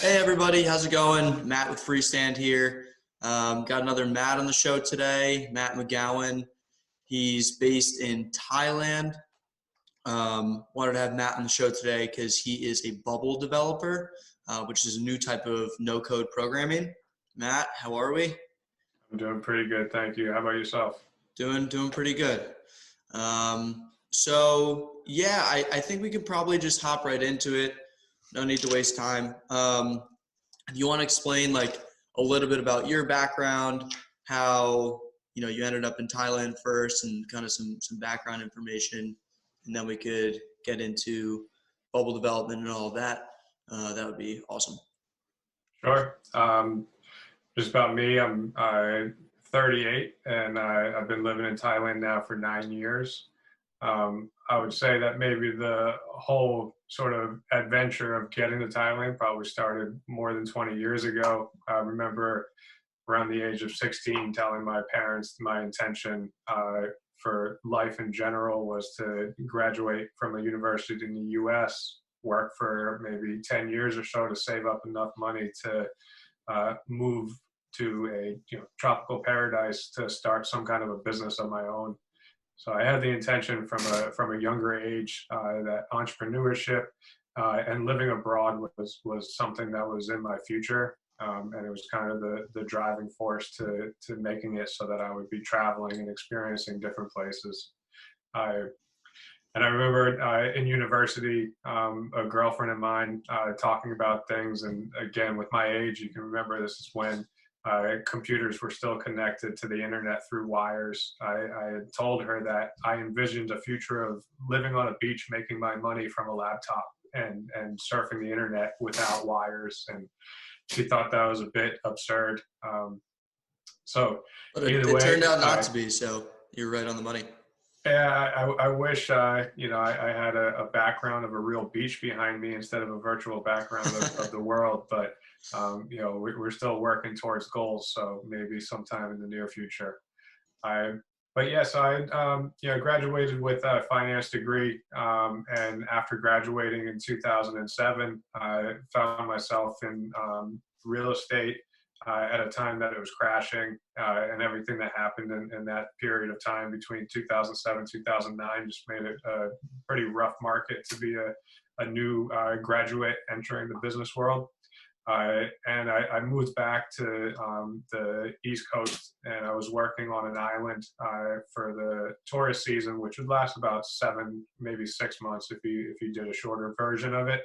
Hey everybody, how's it going? Matt with Freestand here. Got another Matt on the show today, Matt Mcgowan. He's based in Thailand. Wanted to have Matt on the show today because he is a Bubble developer, which is a new type of no-code programming. Matt, how are we? I'm doing pretty good, thank you. How about yourself? Doing pretty good. I think we could probably just hop right into it. No need to waste time. If you want to explain like a little bit about your background, how you ended up in Thailand first, and kind of some background information, and then we could get into bubble development and all of that. That would be awesome. Sure. Just about me, I'm 38 and I've been living in Thailand now for 9 years. I would say that maybe the whole sort of adventure of getting to Thailand probably started more than 20 years ago. I remember around the age of 16 telling my parents my intention for life in general was to graduate from a university in the US, work for maybe 10 years or so to save up enough money to move to a tropical paradise to start some kind of a business of my own. So I had the intention from a younger age that entrepreneurship and living abroad was something that was in my future, and it was kind of the driving force to making it so that I would be traveling and experiencing different places. And I remember in university, a girlfriend of mine talking about things, and again, with my age, you can remember this is when computers were still connected to the internet through wires. I had told her that I envisioned a future of living on a beach, making my money from a laptop and surfing the internet without wires. And she thought that was a bit absurd. So But either it turned way, out not to be, so you're right on the money. yeah, I wish, I had a background of a real beach behind me instead of a virtual background of the world. But, we're still working towards goals. So maybe sometime in the near future. But yes, I graduated with a finance degree. And after graduating in 2007, I found myself in real estate at a time that it was crashing, and everything that happened in that period of time between 2007 2009 just made it a pretty rough market to be a new graduate entering the business world. And I moved back to the East Coast, and I was working on an island for the tourist season, which would last about 7, maybe 6 months if you did a shorter version of it.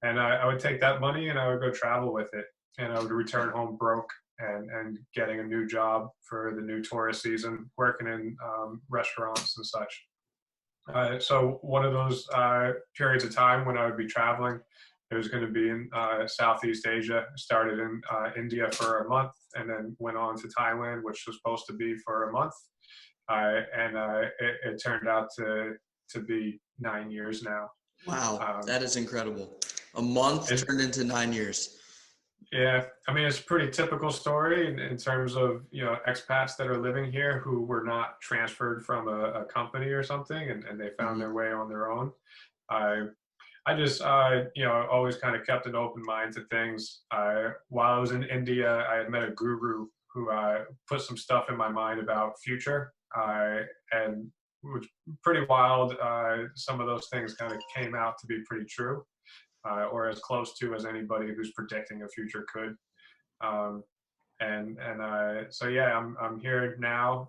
And I would take that money and I would go travel with it, and I would return home broke and getting a new job for the new tourist season, working in restaurants and such. So one of those periods of time when I would be traveling, it was going to be in Southeast Asia. Started in India for a month and then went on to Thailand, which was supposed to be for a month. It turned out to be 9 years now. Wow, that is incredible. A month turned into 9 years. Yeah, I mean, it's a pretty typical story in terms of, expats that are living here who were not transferred from a company or something, and they found their way on their own. I just, always kind of kept an open mind to things. While I was in India, I had met a guru who put some stuff in my mind about future, and it was pretty wild. Some of those things kind of came out to be pretty true. Or as close to as anybody who's predicting a future could. So yeah, I'm here now.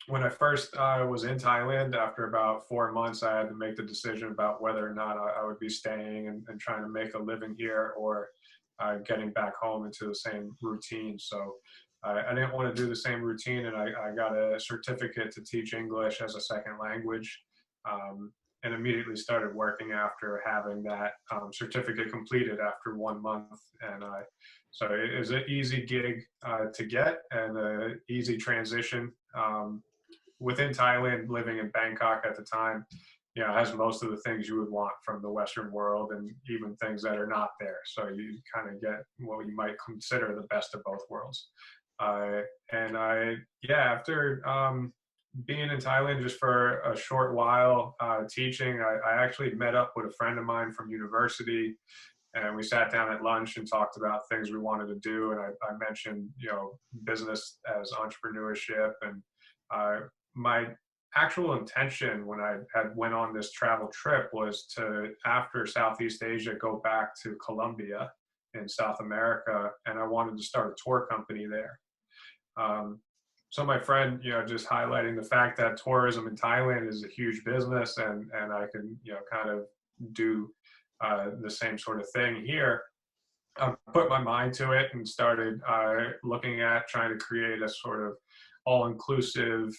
When I first was in Thailand, after about 4 months, I had to make the decision about whether or not I would be staying and trying to make a living here, or getting back home into the same routine. So I didn't want to do the same routine, and I got a certificate to teach English as a second language. And immediately started working after having that certificate completed after 1 month. And so it was an easy gig to get, and an easy transition. Within Thailand, living in Bangkok at the time, has most of the things you would want from the Western world, and even things that are not there. So you kind of get what you might consider the best of both worlds. After being in Thailand just for a short while teaching, I actually met up with a friend of mine from university, and we sat down at lunch and talked about things we wanted to do. And I mentioned, business as entrepreneurship. And my actual intention when I had went on this travel trip was to, after Southeast Asia, go back to Colombia in South America. And I wanted to start a tour company there. So my friend, just highlighting the fact that tourism in Thailand is a huge business, and I can, kind of do the same sort of thing here. I put my mind to it and started looking at trying to create a sort of all-inclusive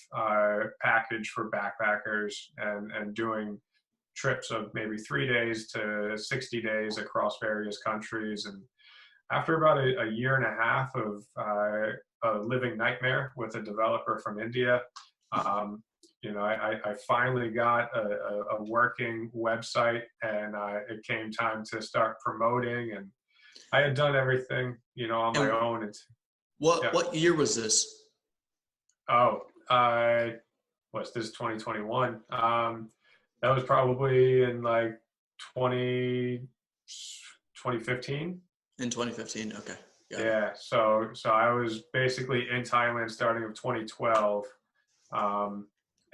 package for backpackers, and doing trips of maybe 3 days to 60 days across various countries. And after about a year and a half of a living nightmare with a developer from India, I finally got a working website, and it came time to start promoting. And I had done everything, on my own. What year was this? Oh, what's this, 2021? That was probably in like 2015. In 2015, okay. Yeah, so I was basically in Thailand starting of 2012,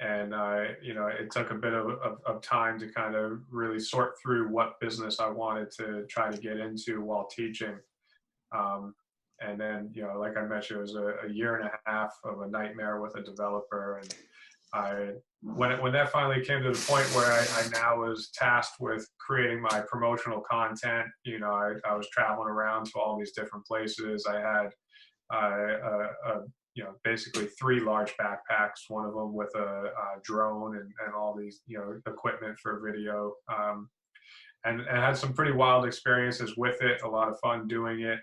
and it took a bit of time to kind of really sort through what business I wanted to try to get into while teaching. And then, like I mentioned, it was a year and a half of a nightmare with a developer. And when that finally came to the point where I now was tasked with creating my promotional content, I was traveling around to all these different places. I had, basically 3 large backpacks, one of them with a drone and all these, equipment for video. And I had some pretty wild experiences with it, a lot of fun doing it.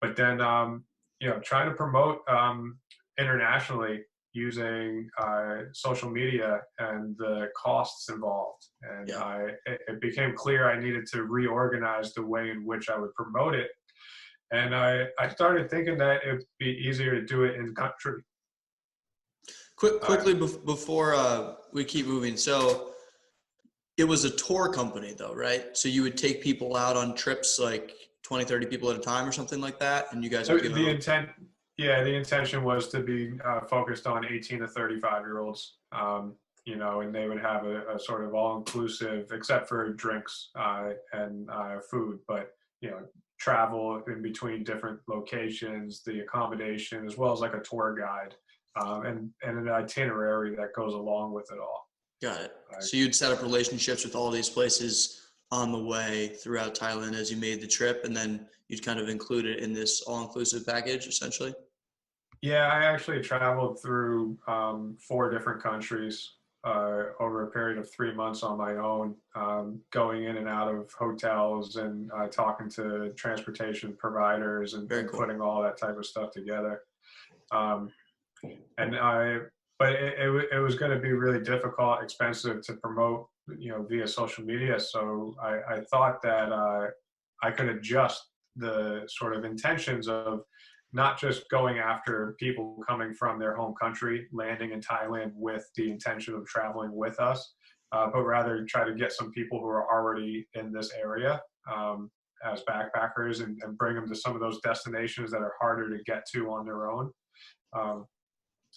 But then, trying to promote internationally using social media and the costs involved. And it became clear I needed to reorganize the way in which I would promote it. And I started thinking that it'd be easier to do it in country. Quickly before we keep moving. So it was a tour company though, right? So you would take people out on trips, like 20, 30 people at a time or something like that, and you guys would give them... The intention was to be focused on 18 to 35-year-olds, and they would have a sort of all-inclusive, except for drinks and food, but, travel in between different locations, the accommodation, as well as like a tour guide, and an itinerary that goes along with it all. Got it. So you'd set up relationships with all these places on the way throughout Thailand as you made the trip, and then you'd kind of include it in this all-inclusive package, essentially? Yeah, I actually traveled through 4 different countries over a period of 3 months on my own, going in and out of hotels and talking to transportation providers and putting all that type of stuff together. But it was going to be really difficult, expensive to promote, via social media. So I thought that I could adjust the sort of intentions of not just going after people coming from their home country, landing in Thailand with the intention of traveling with us, but rather try to get some people who are already in this area as backpackers and bring them to some of those destinations that are harder to get to on their own.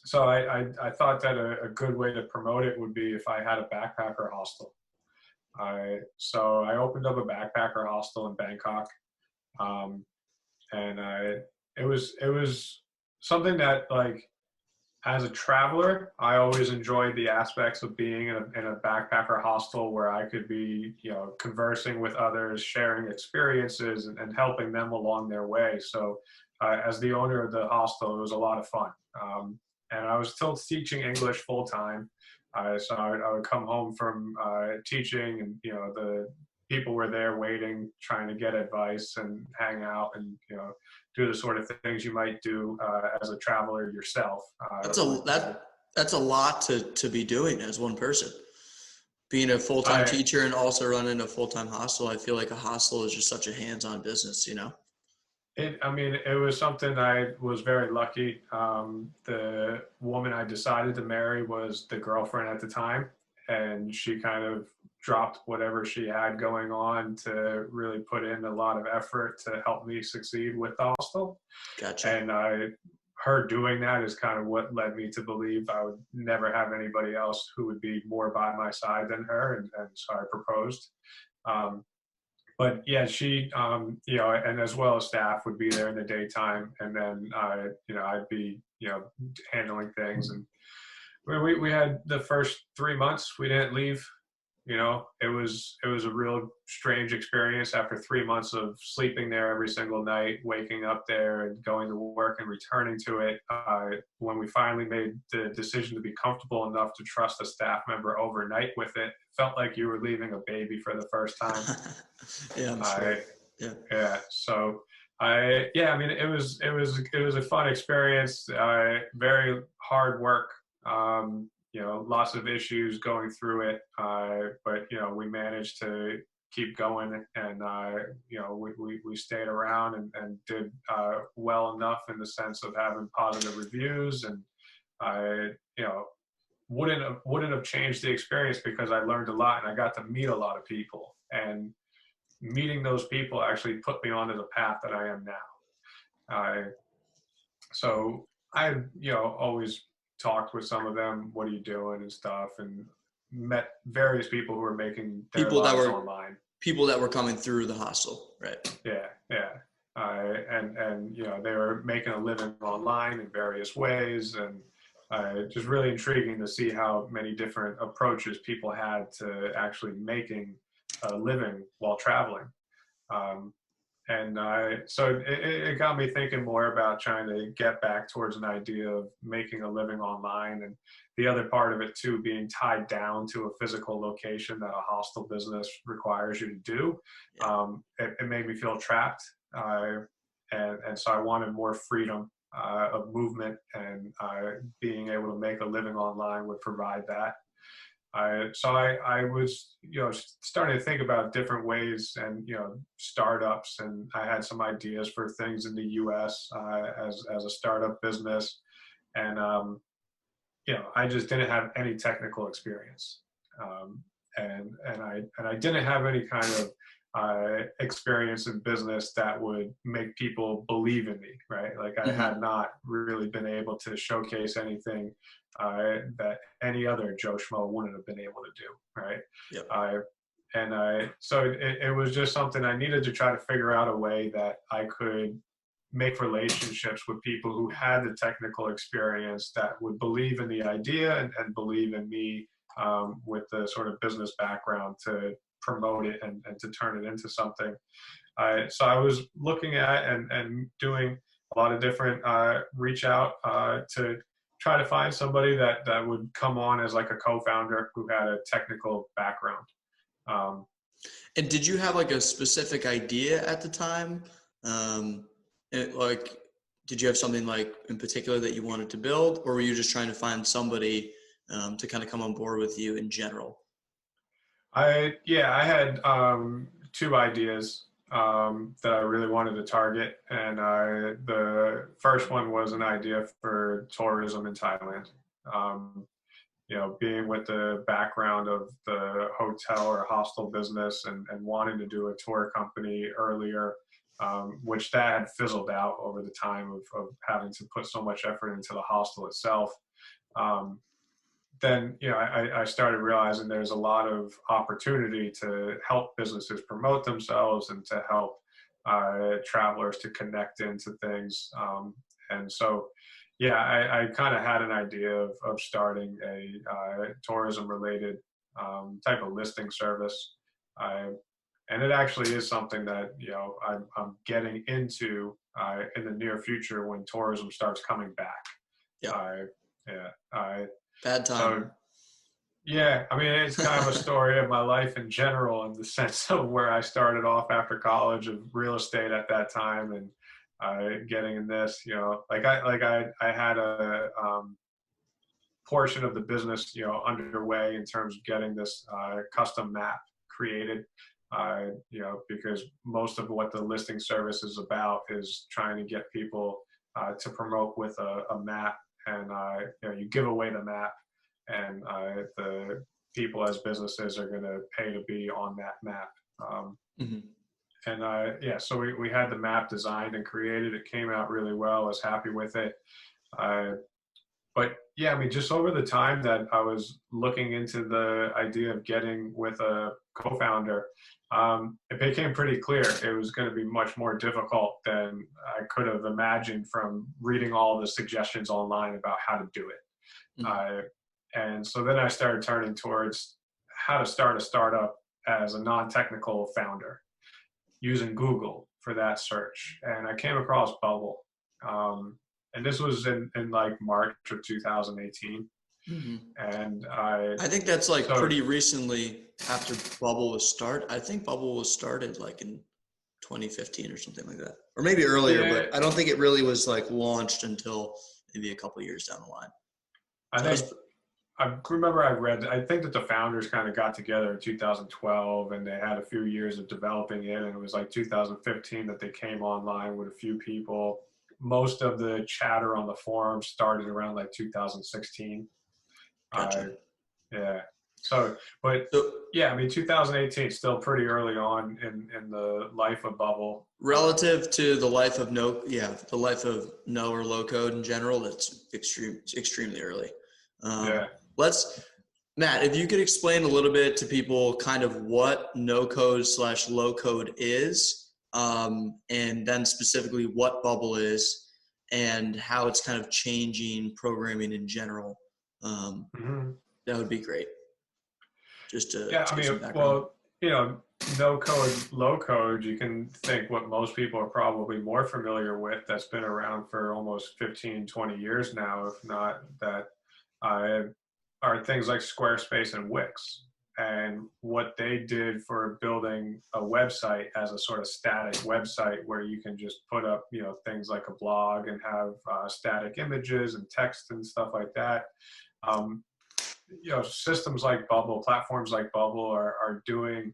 So I thought that a good way to promote it would be if I had a backpacker hostel. So I opened up a backpacker hostel in Bangkok, and it was something that, like, as a traveler, I always enjoyed the aspects of being in a backpacker hostel where I could be, conversing with others, sharing experiences, and helping them along their way. So as the owner of the hostel, it was a lot of fun. And I was still teaching English full time. So I would come home from teaching, and, the people were there waiting, trying to get advice and hang out and, do the sort of things you might do as a traveler yourself. That's a lot to be doing as one person. Being a full-time teacher and also running a full-time hostel, I feel like a hostel is just such a hands-on business, It was something I was very lucky. The woman I decided to marry was the girlfriend at the time, and she kind of dropped whatever she had going on to really put in a lot of effort to help me succeed with the hostel. Gotcha. And her doing that is kind of what led me to believe I would never have anybody else who would be more by my side than her. And so I proposed. But yeah, she, and as well as staff would be there in the daytime. And then, I'd be, handling things. And we had the first 3 months, we didn't leave. It was a real strange experience after 3 months of sleeping there every single night, waking up there and going to work and returning to it. When we finally made the decision to be comfortable enough to trust a staff member overnight with it, it felt like you were leaving a baby for the first time. Yeah, I'm sure. Yeah. Yeah. So it was a fun experience. Very hard work. Lots of issues going through it, but we managed to keep going, and we stayed around and did well enough in the sense of having positive reviews, and I wouldn't have changed the experience because I learned a lot and I got to meet a lot of people, and meeting those people actually put me onto the path that I am now. So I always talked with some of them, what are you doing and stuff, and met various people who were making their lives online. People that were coming through the hostel, right? Yeah. And they were making a living online in various ways, and just really intriguing to see how many different approaches people had to actually making a living while traveling. So it got me thinking more about trying to get back towards an idea of making a living online, and the other part of it too being tied down to a physical location that a hostel business requires you to do. Yeah. It made me feel trapped, and so I wanted more freedom of movement, and being able to make a living online would provide that. So I was, starting to think about different ways and, startups, and I had some ideas for things in the U.S. As a startup business, and I just didn't have any technical experience, and I didn't have any kind of experience in business that would make people believe in me, right? Like I had not really been able to showcase anything that any other Joe Schmo wouldn't have been able to do, right? Yep. So it was just something I needed to try to figure out a way that I could make relationships with people who had the technical experience that would believe in the idea and believe in me with the sort of business background to promote it and to turn it into something. So I was looking at and doing a lot of different reach out to try to find somebody that would come on as like a co-founder who had a technical background. And did you have like a specific idea at the time? Did you have something like in particular that you wanted to build, or were you just trying to find somebody to kind of come on board with you in general? I had two ideas that I really wanted to target, and the first one was an idea for tourism in Thailand. Being with the background of the hotel or hostel business and wanting to do a tour company earlier, which that had fizzled out over the time of having to put so much effort into the hostel itself. Then I started realizing there's a lot of opportunity to help businesses promote themselves and to help travelers to connect into things. And so, I kind of had an idea of starting a tourism-related type of listing service. And it actually is something that I'm getting into in the near future when tourism starts coming back. Bad time. So, I mean, it's kind of a story of my life in general, in the sense of where I started off after college of real estate at that time, and getting in this. I had a portion of the business, underway in terms of getting this custom map created. Because most of what the listing service is about is trying to get people to promote with a map, and you give away the map, and people as businesses are going to pay to be on that map. Mhm. And yeah, so we had the map designed and created. It came out really well. I was happy with it. But yeah, I mean, just over the time that I was looking into the idea of getting with a co-founder, it became pretty clear it was going to be much more difficult than I could have imagined from reading all the suggestions online about how to do it. Mhm. And so then I started turning towards how to start a startup as a non-technical founder, using Google for that search. And I came across Bubble. And this was in like March of 2018. Mhm. And I think that's like so pretty recently after Bubble was started. I think Bubble was started like in 2015 or something like that, or maybe earlier, yeah, but I don't think it really was like launched until maybe a couple years down the line. I So that think was, I remember I think that the founders kind of got together in 2012 and they had a few years of developing it. And it was like 2015 that they came online with a few people. Most of the chatter on the forum started around like 2016. Uh, gotcha. yeah. So, but So yeah, I mean, 2018 is still pretty early on in the life of Bubble. relative to the life of the life of no or low code in general, that's extremely early. Yeah. Let's, Matt, if you could explain a little bit to people kind of what no code / low code is, and then specifically what Bubble is and how it's kind of changing programming in general, Mm-hmm. that would be great. Just Yeah, to I get mean, some background. well, no code, low code, you can think what most people are probably more familiar with that's been around for almost 15, 20 years now, if not that, uh, are things like Squarespace and Wix. And what they did for building a website as a sort of static website where you can just put up, things like a blog and have static images and text and stuff like that. Um, systems like Bubble, platforms like Bubble are doing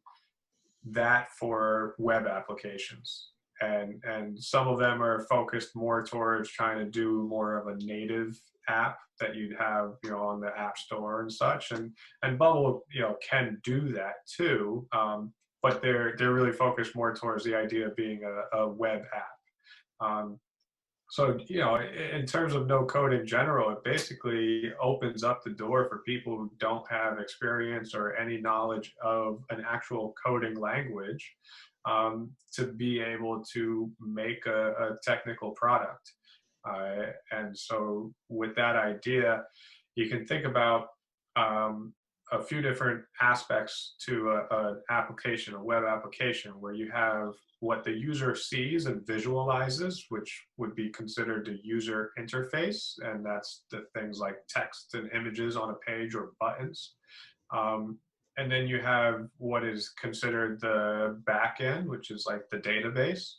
that for web applications. And some of them are focused more towards trying to do more of a native app that you'd have, on the App Store and such. And Bubble, can do that too. But they're really focused more towards the idea of being a web app. So, in terms of no code in general, it basically opens up the door for people who don't have experience or any knowledge of an actual coding language, to be able to make a technical product. And so with that idea, you can think about a few different aspects to an application, a web application, where you have what the user sees and visualizes, which would be considered the user interface. And that's the things like text and images on a page or buttons. And then you have what is considered the back end, which is like the database.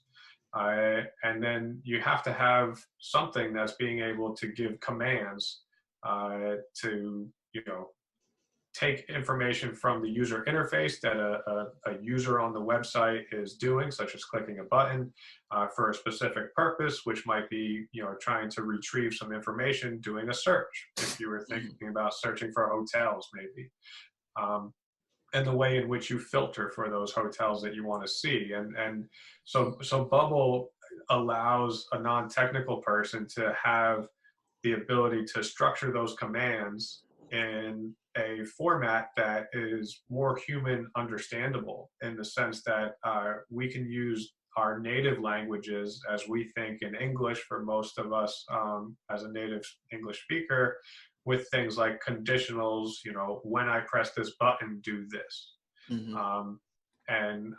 And then you have to have something that's being able to give commands to, take information from the user interface that a user on the website is doing, such as clicking a button for a specific purpose, which might be, trying to retrieve some information, doing a search, if you were thinking about searching for hotels, maybe. And the way in which you filter for those hotels that you want to see. And so Bubble allows a non-technical person to have the ability to structure those commands in a format that is more human understandable, in the sense that we can use our native languages as we think in English for most of us, as a native English speaker, with things like conditionals, when I press this button, do this. Mm-hmm. And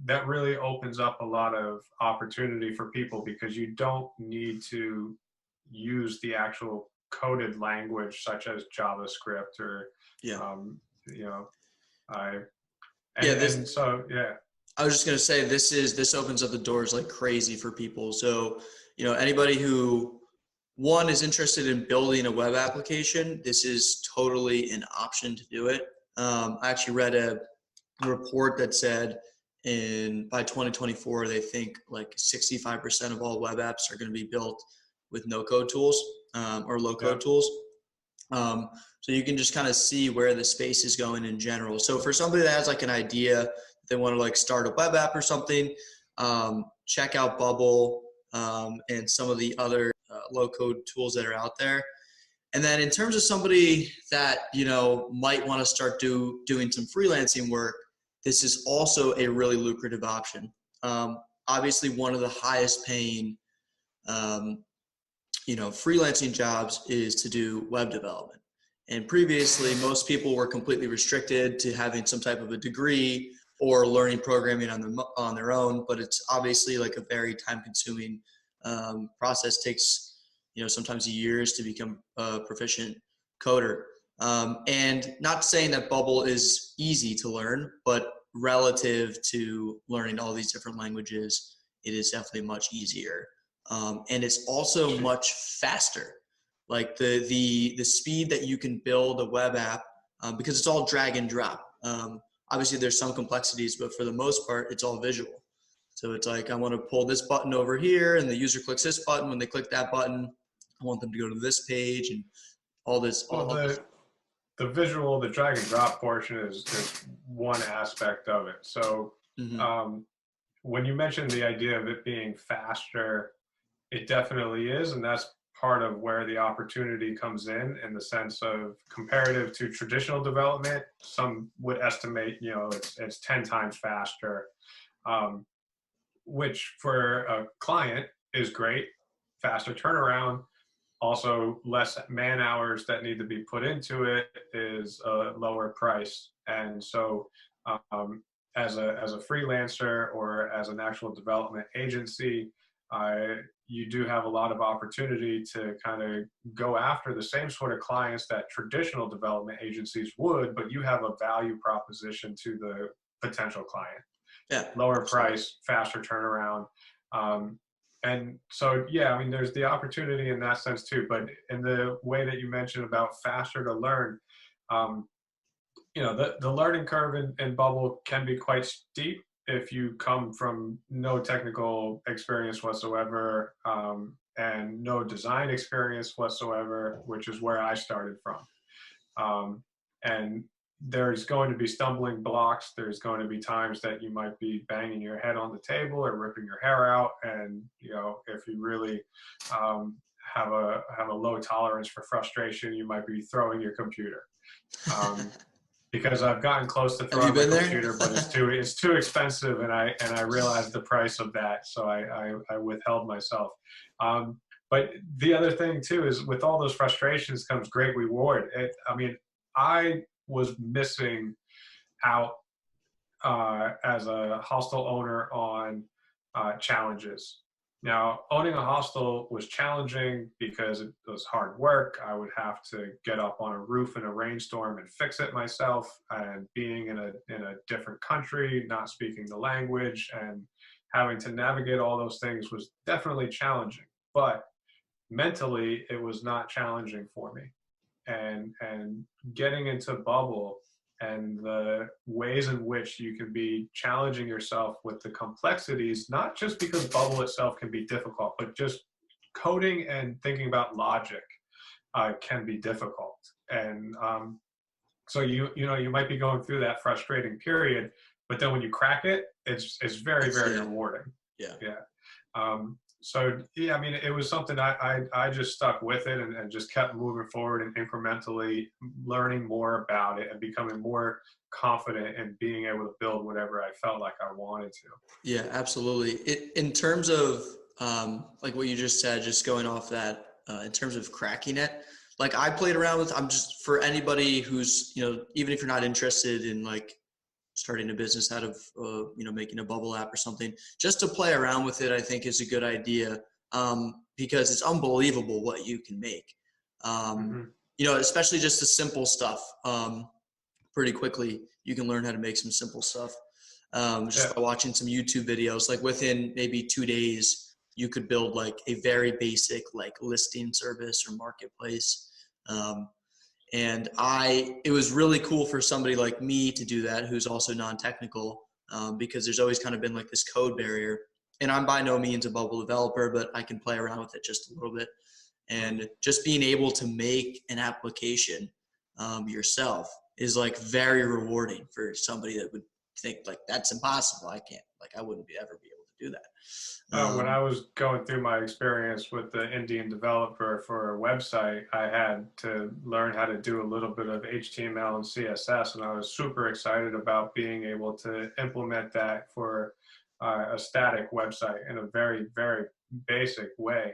that really opens up a lot of opportunity for people, because you don't need to use the actual coded language such as JavaScript or, Yeah. you know, I, Yeah. and so, yeah. I was just going to say, this opens up the doors like crazy for people. So, anybody who one is interested in building a web application, this is totally an option to do it. I actually read a report that said by 2024, they think like 65% of all web apps are going to be built with no code tools, or low code Yeah. tools. So you can just kind of see where the space is going in general. So for somebody that has like an idea, they want to like start a web app or something, check out Bubble and some of the other low code tools that are out there. And then in terms of somebody that, might want to start doing some freelancing work, this is also a really lucrative option. Obviously one of the highest paying, freelancing jobs is to do web development. And previously, most people were completely restricted to having some type of a degree or learning programming on their own. But it's obviously like a very time-consuming process. Takes sometimes years to become a proficient coder. And not saying that Bubble is easy to learn, but relative to learning all these different languages, it is definitely much easier. And it's also much faster. Like the speed that you can build a web app, because it's all drag and drop. Obviously there's some complexities, but for the most part, it's all visual. So it's like, I want to pull this button over here and the user clicks this button. When they click that button, I want them to go to this page and all this. Well, the visual, the drag and drop portion is one aspect of it. So when you mentioned the idea of it being faster, it definitely is. And that's part of where the opportunity comes in the sense of comparative to traditional development. Some would estimate, it's 10 times faster, which for a client is great, faster turnaround. Also, less man hours that need to be put into it is a lower price. And so as a freelancer or as an actual development agency, you do have a lot of opportunity to kind of go after the same sort of clients that traditional development agencies would, but you have a value proposition to the potential client. Yeah. Lower price, faster turnaround. And so, yeah, I mean, there's the opportunity in that sense too, but in the way that you mentioned about faster to learn, the learning curve in Bubble can be quite steep if you come from no technical experience whatsoever and no design experience whatsoever, which is where I started from. And there's going to be stumbling blocks. There's going to be times that you might be banging your head on the table or ripping your hair out. And, if you really have a low tolerance for frustration, you might be throwing your computer. Because I've gotten close to throwing my computer, but it's too expensive, and I realized the price of that, so I withheld myself. But the other thing too is with all those frustrations comes great reward. I was missing out as a hostel owner on challenges. Now, owning a hostel was challenging because it was hard work. I would have to get up on a roof in a rainstorm and fix it myself, and being in a different country, not speaking the language, and having to navigate all those things was definitely challenging. But mentally, it was not challenging for me. And getting into Bubble and the ways in which you can be challenging yourself with the complexities, not just because Bubble itself can be difficult, but just coding and thinking about logic can be difficult. And so you might be going through that frustrating period, but then when you crack it, it's very, very rewarding. Yeah. So yeah, I mean, it was something I just stuck with it and just kept moving forward and incrementally learning more about it and becoming more confident in being able to build whatever I felt like I wanted to. Yeah, absolutely. In terms of like what you just said, just going off that, in terms of cracking it, like I played around with, I'm just, for anybody who's, even if you're not interested in like starting a business out of, making a Bubble app or something, just to play around with it, I think is a good idea, because it's unbelievable what you can make. Especially just the simple stuff. Pretty quickly, you can learn how to make some simple stuff by watching some YouTube videos. Like within maybe 2 days, you could build like a very basic like listing service or marketplace. And it was really cool for somebody like me to do that, who's also non-technical, because there's always kind of been like this code barrier. And I'm by no means a Bubble developer, but I can play around with it just a little bit. And just being able to make an application yourself is like very rewarding for somebody that would think like that's impossible. I can't, like, I wouldn't ever be able to do that. When I was going through my experience with the Indian developer for a website, I had to learn how to do a little bit of HTML and CSS, and I was super excited about being able to implement that for a static website in a very, very basic way.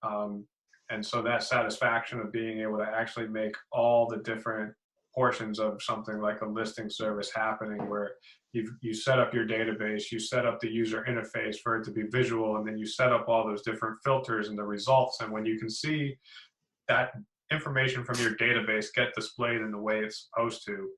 And so that satisfaction of being able to actually make all the different portions of something like a listing service happening, where you set up your database, you set up the user interface for it to be visual, and then you set up all those different filters and the results. And when you can see that information from your database get displayed in the way it's supposed to,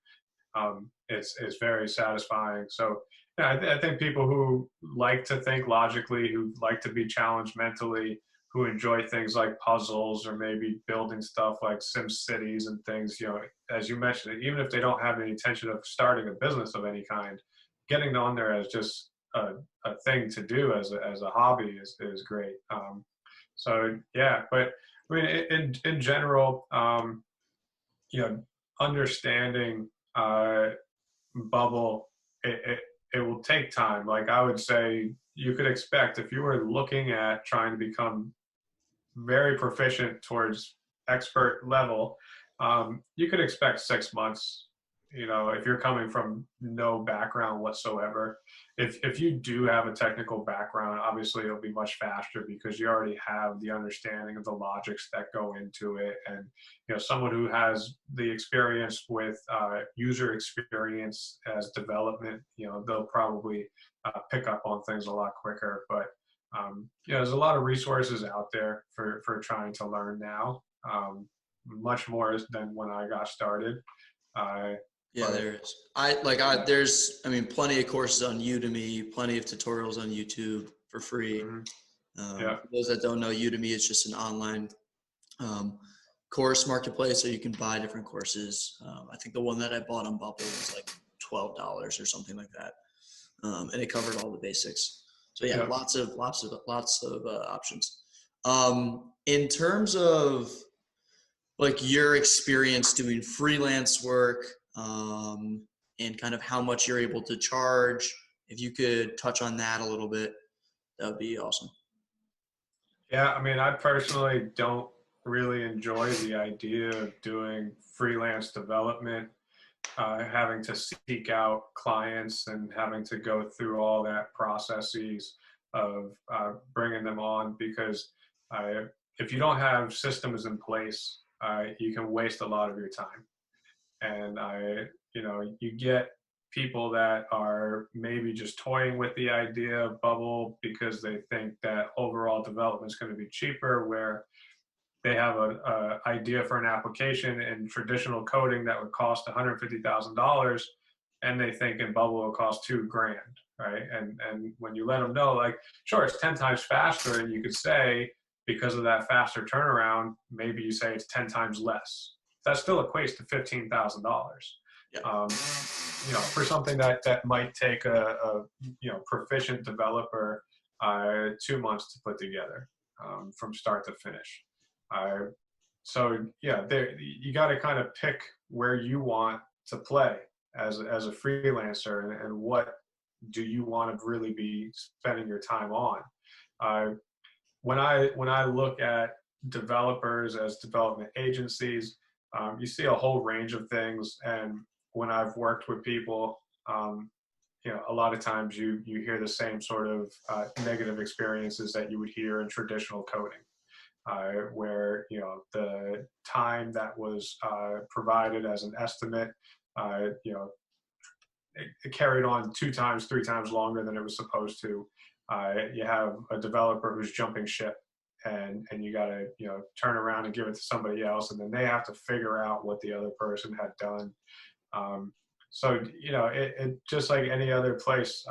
it's very satisfying. So yeah, I think people who like to think logically, who like to be challenged mentally, who enjoy things like puzzles or maybe building stuff like Sim Cities and things, you know, as you mentioned, even if they don't have any intention of starting a business of any kind, getting on there as just a thing to do as a hobby is great. So yeah, but I mean, in general, you know, understanding Bubble, it will take time. Like I would say, you could expect if you were looking at trying to become very proficient towards expert level, you could expect 6 months. You know, if you're coming from no background whatsoever, if you do have a technical background, obviously it'll be much faster because you already have the understanding of the logics that go into it. And, you know, someone who has the experience with user experience as development, you know, they'll probably pick up on things a lot quicker. But yeah, there's a lot of resources out there for trying to learn now, much more than when I got started. Yeah, there is. There's, I mean, plenty of courses on Udemy, plenty of tutorials on YouTube for free. Yeah. For those that don't know, Udemy is just an online course marketplace, so you can buy different courses. I think the one that I bought on Bubble was like $12 or something like that, and it covered all the basics. So yeah, lots of options. In terms of like your experience doing freelance work, and kind of how much you're able to charge, if you could touch on that a little bit, that would be awesome. Yeah, I mean, I personally don't really enjoy the idea of doing freelance development, having to seek out clients and having to go through all that processes of bringing them on, because if you don't have systems in place, you can waste a lot of your time. And you know, you get people that are maybe just toying with the idea of Bubble because they think that overall development is going to be cheaper, where they have a idea for an application in traditional coding that would cost $150,000, and they think in Bubble will cost $2,000, right? And when you let them know, like, sure, it's 10 times faster, and you could say because of that faster turnaround, maybe you say it's 10 times less. That still equates to $15,000. Yeah. You know, for something that might take a you know, proficient developer 2 months to put together, from start to finish. So yeah, you got to kind of pick where you want to play as a freelancer, and what do you want to really be spending your time on. When I look at developers as development agencies, you see a whole range of things. And when I've worked with people, you know, a lot of times you hear the same sort of negative experiences that you would hear in traditional coding, where, you know, the time that was provided as an estimate, you know, it carried on 2 times, 3 times longer than it was supposed to. You have a developer who's jumping ship, and you got to, you know, turn around and give it to somebody else, and then they have to figure out what the other person had done. So, you know, it just like any other place,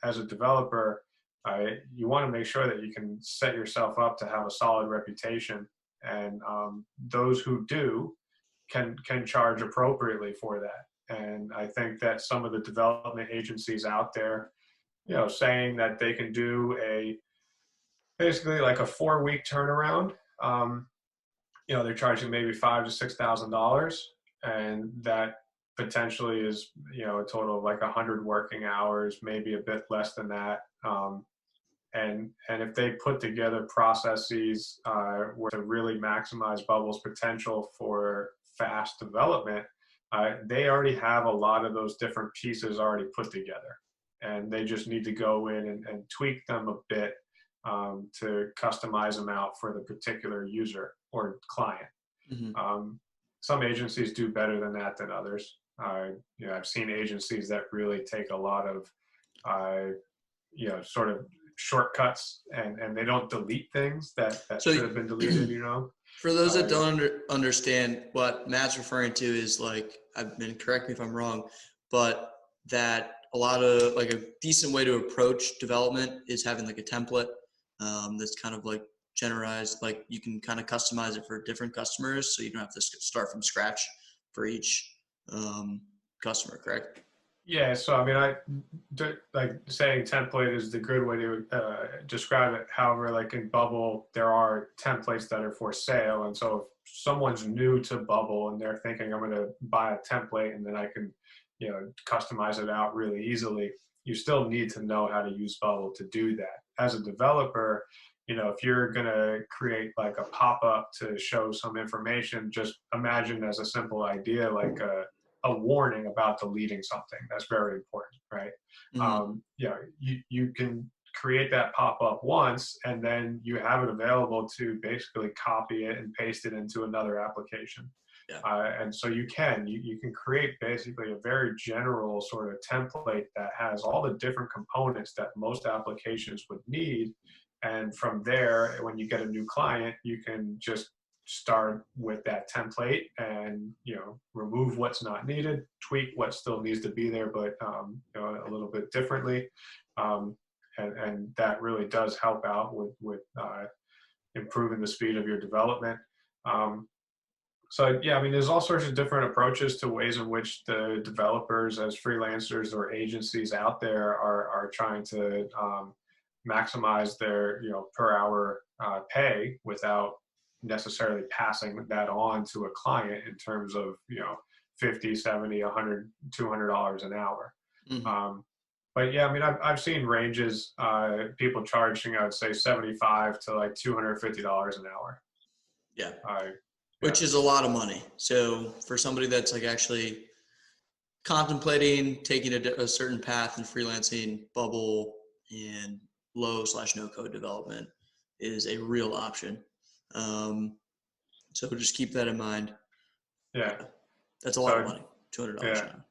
as a developer, you want to make sure that you can set yourself up to have a solid reputation, and those who do can charge appropriately for that. And I think that some of the development agencies out there, you know, saying that they can do basically like a 4-week turnaround, they're charging maybe $5,000 to $6,000, and that potentially is, a total of like 100 working hours, maybe a bit less than that. And if they put together processes where to really maximize Bubble's potential for fast development, they already have a lot of those different pieces already put together, and they just need to go in and tweak them a bit to customize them out for the particular user or client. Mm-hmm. Some agencies do better than that than others. I've seen agencies that really take a lot of, sort of shortcuts, and they don't delete things that So should have been deleted, for those that don't understand, what Matt's referring to is like, correct me if I'm wrong, but that a lot of like a decent way to approach development is having like a template that's kind of like generalized, like you can kind of customize it for different customers, so you don't have to start from scratch for each customer, correct? Yeah, so I mean, like saying template is the good way to describe it. However, like in Bubble, there are templates that are for sale, and so if someone's new to Bubble and they're thinking, I'm going to buy a template and then I can, customize it out really easily, you still need to know how to use Bubble to do that. As a developer, if you're going to create like a pop-up to show some information, just imagine as a simple idea, like a warning about deleting something. That's very important, right? Mm-hmm. You can create that pop-up once, and then you have it available to basically copy it and paste it into another application. Yeah. And so you can create basically a very general sort of template that has all the different components that most applications would need. And from there, when you get a new client, you can just start with that template and remove what's not needed, tweak what still needs to be there, but a little bit differently, and that really does help out with improving the speed of your development. So yeah, I mean, there's all sorts of different approaches to ways in which the developers as freelancers or agencies out there are trying to maximize their per hour pay without necessarily passing that on to a client in terms of 50, 70, 100, $200 an hour. Mm-hmm. But yeah, I mean, I've seen ranges, people charging, I would say 75 to like $250 an hour. Yeah. Yeah. Which is a lot of money. So for somebody that's like actually contemplating taking a certain path in freelancing, Bubble and low/no code development is a real option. So just keep that in mind. Yeah. That's a lot of money, $200 an hour.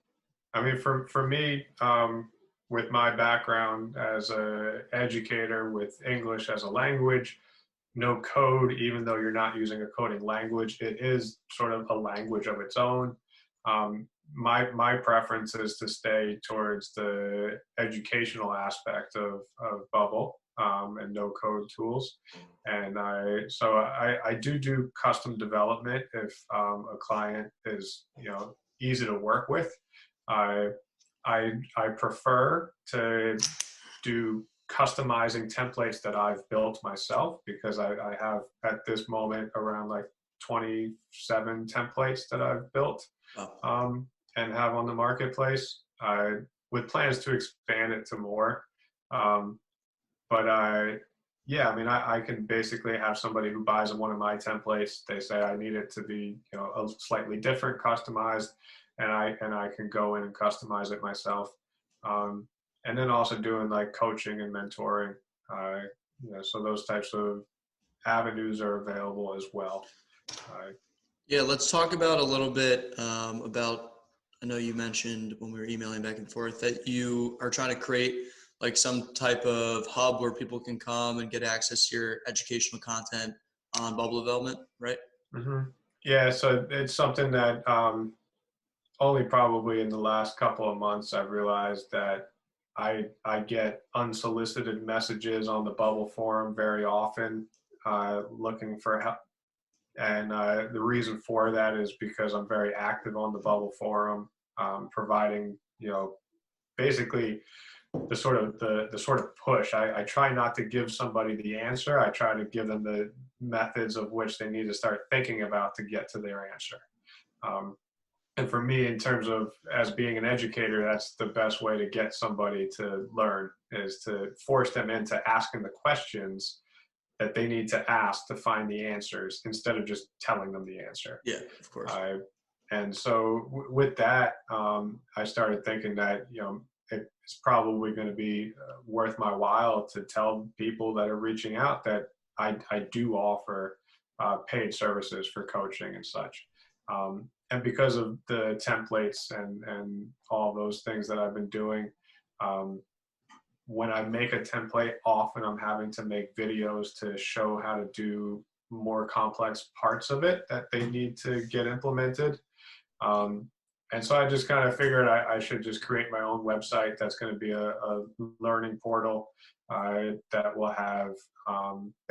I mean, for me, with my background as an educator with English as a language, no code, even though you're not using a coding language, it is sort of a language of its own. My preference is to stay towards the educational aspect of Bubble and no code tools. And I do custom development if a client is easy to work with. I prefer to do customizing templates that I've built myself, because I have at this moment around like 27 templates that I've built and have on the marketplace, with plans to expand it to more. Yeah, I mean, I can basically have somebody who buys one of my templates. They say I need it to be a slightly different, customized, and I can go in and customize it myself. And then also doing like coaching and mentoring. So those types of avenues are available as well. Yeah, let's talk about a little bit about, I know you mentioned when we were emailing back and forth that you are trying to create like some type of hub where people can come and get access to your educational content on Bubble development, right? Mm-hmm. Yeah, so it's something that only probably in the last couple of months I've realized that I get unsolicited messages on the Bubble forum very often looking for help. And the reason for that is because I'm very active on the Bubble forum, providing, basically the sort of push. I try not to give somebody the answer. I try to give them the methods of which they need to start thinking about to get to their answer. And for me, in terms of as being an educator, that's the best way to get somebody to learn, is to force them into asking the questions that they need to ask to find the answers instead of just telling them the answer. Yeah, of course. And so with that, I started thinking that, it's probably going to be worth my while to tell people that are reaching out that I do offer paid services for coaching and such. And because of the templates and all those things that I've been doing, when I make a template, often I'm having to make videos to show how to do more complex parts of it that they need to get implemented. And so I just kind of figured I should just create my own website that's going to be a learning portal that will have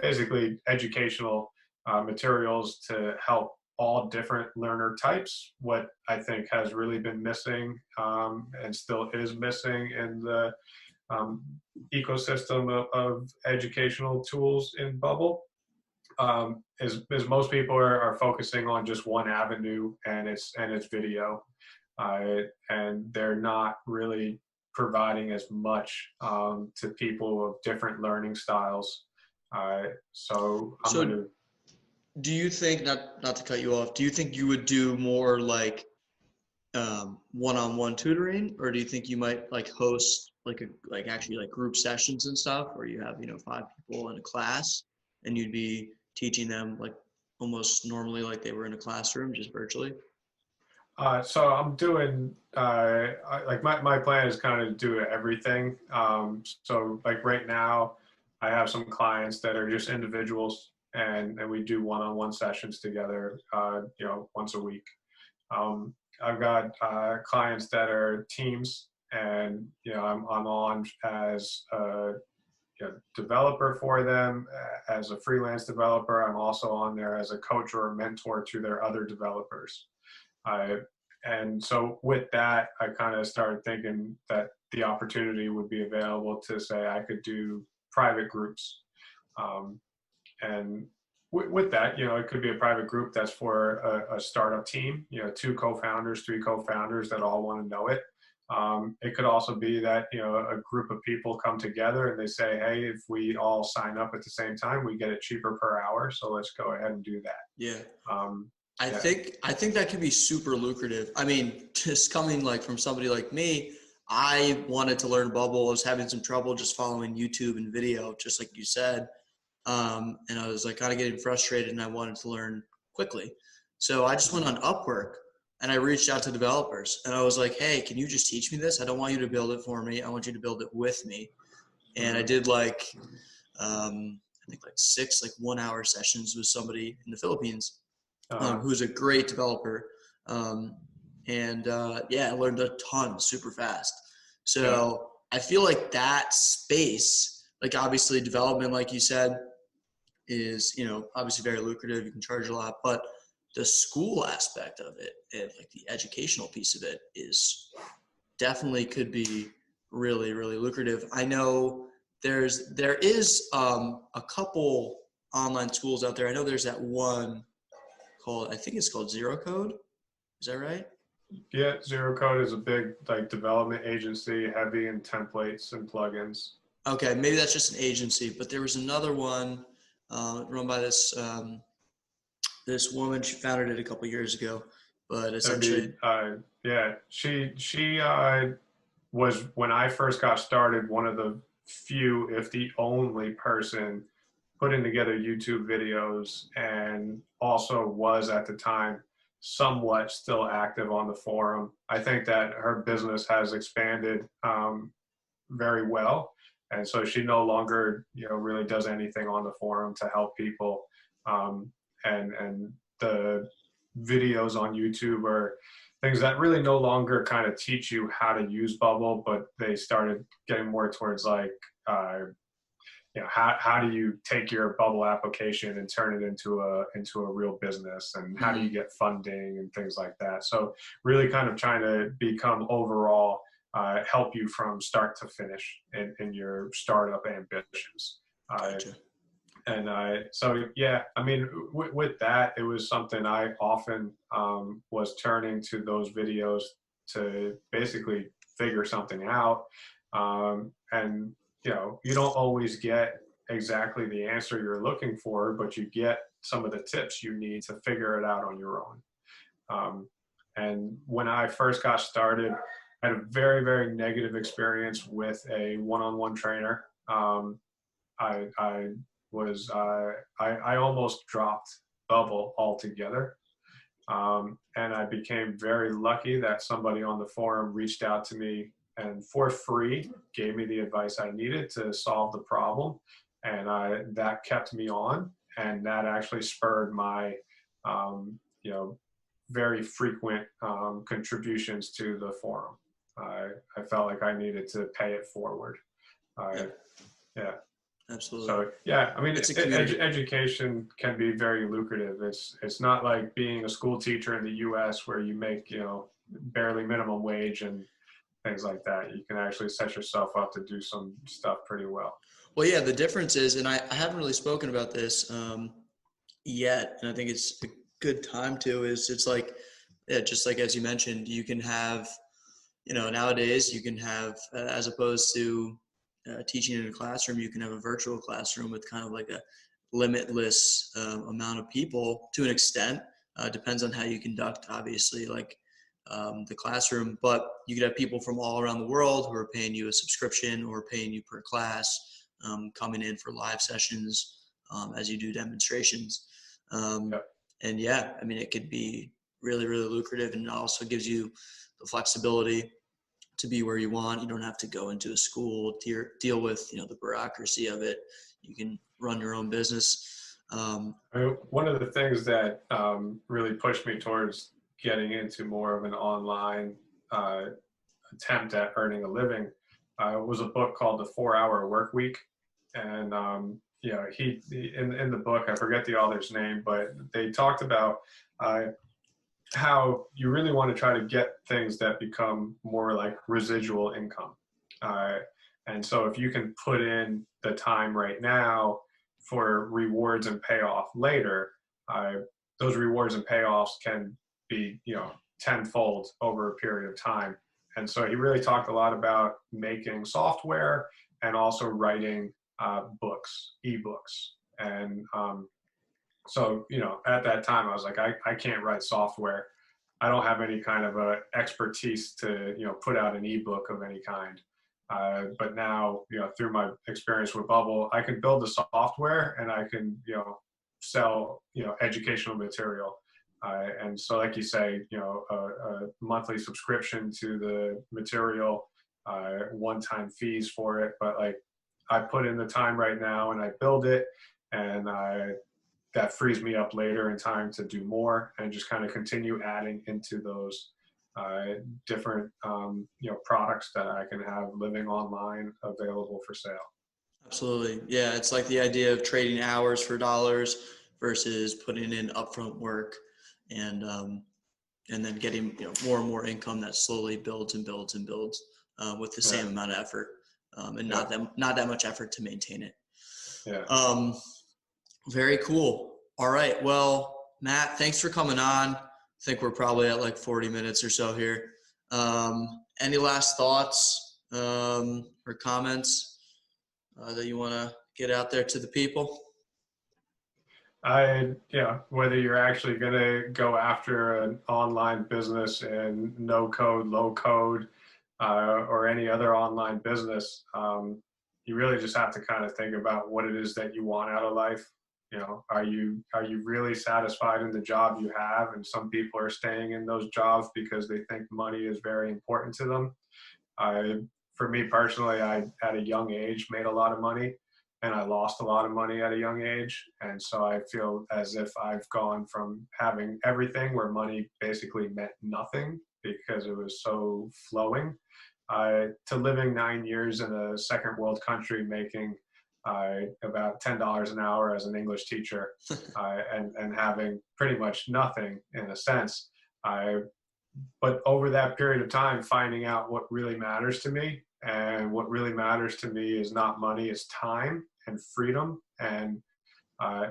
basically educational materials to help all different learner types. What I think has really been missing and still is missing in the ecosystem of educational tools in Bubble is most people are focusing on just one avenue, and it's video, and they're not really providing as much to people of different learning styles. So do you think, not to cut you off, do you think you would do more like one-on-one tutoring, or do you think you might like host actually group sessions and stuff where you have 5 people in a class and you'd be teaching them like almost normally like they were in a classroom, just virtually? So I'm doing my plan is kind of do everything. So like right now, I have some clients that are just individuals, and we do one-on-one sessions together, once a week. I've got clients that are teams, and I'm on as a developer for them, as a freelance developer. I'm also on there as a coach or a mentor to their other developers. And so with that, I kind of started thinking that the opportunity would be available to say I could do private groups. And with that, it could be a private group that's for a startup team, 2 co-founders, 3 co-founders that all want to know it. It could also be that, a group of people come together and they say, hey, if we all sign up at the same time, we get it cheaper per hour. So let's go ahead and do that. Yeah. I think that could be super lucrative. I mean, just coming from somebody like me, I wanted to learn Bubble. I was having some trouble just following YouTube and video, just like you said. And I was kind of getting frustrated, and I wanted to learn quickly. So I just went on Upwork and I reached out to developers, and I was like, hey, can you just teach me this? I don't want you to build it for me. I want you to build it with me. And I did I think 6 1-hour sessions with somebody in the Philippines who's a great developer. I learned a ton super fast. So I feel like that space, obviously development, like you said, is, obviously very lucrative. You can charge a lot, but the school aspect of it and the educational piece of it is definitely could be really, really lucrative. I know there is a couple online schools out there. I know there's that one I think it's called Zero Code. Is that right? Yeah, Zero Code is a big development agency, heavy in templates and plugins. Okay, maybe that's just an agency, but there was another one run by this woman. She founded it a couple years ago, but essentially, she was, when I first got started, one of the few, if the only person putting together YouTube videos, and also was at the time somewhat still active on the forum. I think that her business has expanded very well. And so she no longer, really does anything on the forum to help people. And the videos on YouTube are things that really no longer kind of teach you how to use Bubble, but they started getting more towards how do you take your Bubble application and turn it into a real business, and how do you get funding and things like that. So really kind of trying to become overall help you from start to finish in your startup ambitions. Gotcha. So, yeah, I mean, with that, it was something I often was turning to those videos to basically figure something out. And, you know, you don't always get exactly the answer you're looking for, but you get some of the tips you need to figure it out on your own. And when I first got started, I had a very, very negative experience with a one-on-one trainer. I was I almost dropped Bubble altogether, and I became very lucky that somebody on the forum reached out to me and for free gave me the advice I needed to solve the problem, and that kept me on, and that actually spurred my you know, very frequent contributions to the forum. I felt like I needed to pay it forward. Yeah. Yeah. Absolutely. So yeah, I mean, It's a community. education can be very lucrative. It's not like being a school teacher in the U.S. where you make, you know, barely minimum wage and things like that. You can actually set yourself up to do some stuff pretty well. Well, yeah, the difference is, and I haven't really spoken about this yet, and I think it's a good time to, is it's like, yeah, just like as you mentioned, you can have, you know, nowadays you can have, as opposed to teaching in a classroom, you can have a virtual classroom with kind of like a limitless amount of people to an extent. Depends on how you conduct, obviously, like the classroom, but you could have people from all around the world who are paying you a subscription or paying you per class, coming in for live sessions as you do demonstrations. Yep. And yeah, I mean, it could be really, really lucrative, and it also gives you the flexibility to be where you want. You don't have to go into a school, deal with, you know, the bureaucracy of it. You can run your own business. I mean, one of the things that really pushed me towards getting into more of an online attempt at earning a living was a book called The 4-Hour Work Week. And, you know, he in the book, I forget the author's name, but they talked about how you really want to try to get things that become more like residual income. And so if you can put in the time right now for rewards and payoff later, those rewards and payoffs can be, you know, tenfold over a period of time. And so he really talked a lot about making software and also writing books, ebooks. And so, you know, at that time I was like, I can't write software. I don't have any kind of expertise to, you know, put out an ebook of any kind. But now, you know, through my experience with Bubble, I can build the software and I can, you know, sell, you know, educational material. And so, like you say, you know, a monthly subscription to the material, one-time fees for it. But like, I put in the time right now and I build it, and that frees me up later in time to do more and just kind of continue adding into those different you know, products that I can have living online available for sale. Absolutely. Yeah. It's like the idea of trading hours for dollars versus putting in upfront work and then getting, you know, more and more income that slowly builds and builds and builds with the same amount of effort and not that much effort to maintain it. Yeah. Very cool. All right. Well, Matt, thanks for coming on. I think we're probably at like 40 minutes or so here. Any last thoughts or comments that you want to get out there to the people? Yeah, whether you're actually going to go after an online business in no code, low code, or any other online business, you really just have to kind of think about what it is that you want out of life. You know, are you really satisfied in the job you have? And some people are staying in those jobs because they think money is very important to them. For me personally, I at a young age made a lot of money, and I lost a lot of money at a young age. And so I feel as if I've gone from having everything where money basically meant nothing because it was so flowing, to living 9 years in a second world country making about $10 an hour as an English teacher, and having pretty much nothing in a sense. But over that period of time, finding out what really matters to me, and what really matters to me is not money, it's time and freedom. And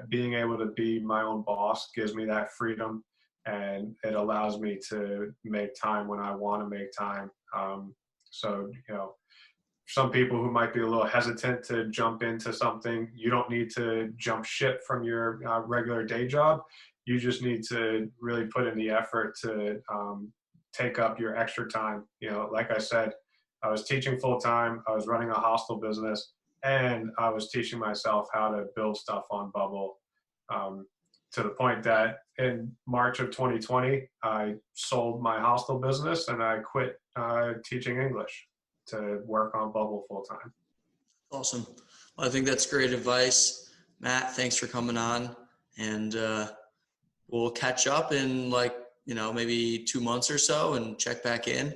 being able to be my own boss gives me that freedom, and it allows me to make time when I want to make time. So, you know, some people who might be a little hesitant to jump into something, you don't need to jump ship from your regular day job. You just need to really put in the effort to take up your extra time. You know, like I said, I was teaching full time, I was running a hostel business, and I was teaching myself how to build stuff on Bubble, to the point that in March of 2020, I sold my hostel business and I quit teaching English to work on Bubble full time. Awesome. Well, I think that's great advice. Matt, thanks for coming on, and we'll catch up in like, maybe 2 months or so and check back in.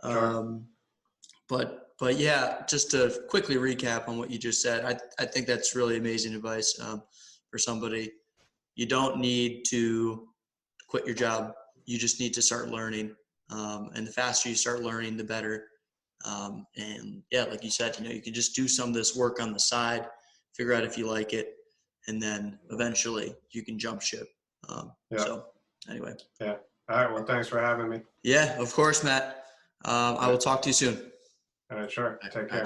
Sure. But yeah, just to quickly recap on what you just said, I think that's really amazing advice for somebody. You don't need to quit your job. You just need to start learning. And the faster you start learning, the better. And yeah, like you said, you can just do some of this work on the side, figure out if you like it, and then eventually you can jump ship. Yeah. So anyway. Yeah. All right. Well, thanks for having me. Yeah, of course, Matt. I will talk to you soon. All right. Sure. Take care.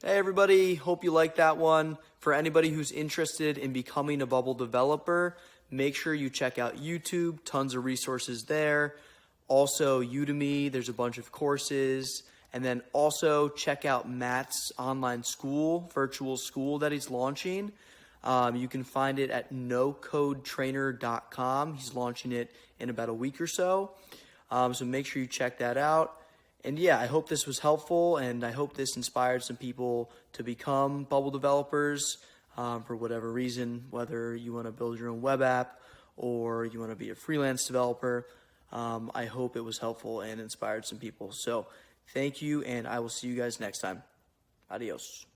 Hey everybody, hope you liked that one. For anybody who's interested in becoming a Bubble developer, make sure you check out YouTube, tons of resources there. Also Udemy, there's a bunch of courses. And then also check out Matt's online school, virtual school that he's launching. You can find it at Nocodetrainer.com. He's launching it in about a week or so. So make sure you check that out. And yeah, I hope this was helpful, and I hope this inspired some people to become Bubble developers for whatever reason, whether you want to build your own web app or you want to be a freelance developer. I hope it was helpful and inspired some people. So thank you, and I will see you guys next time. Adios.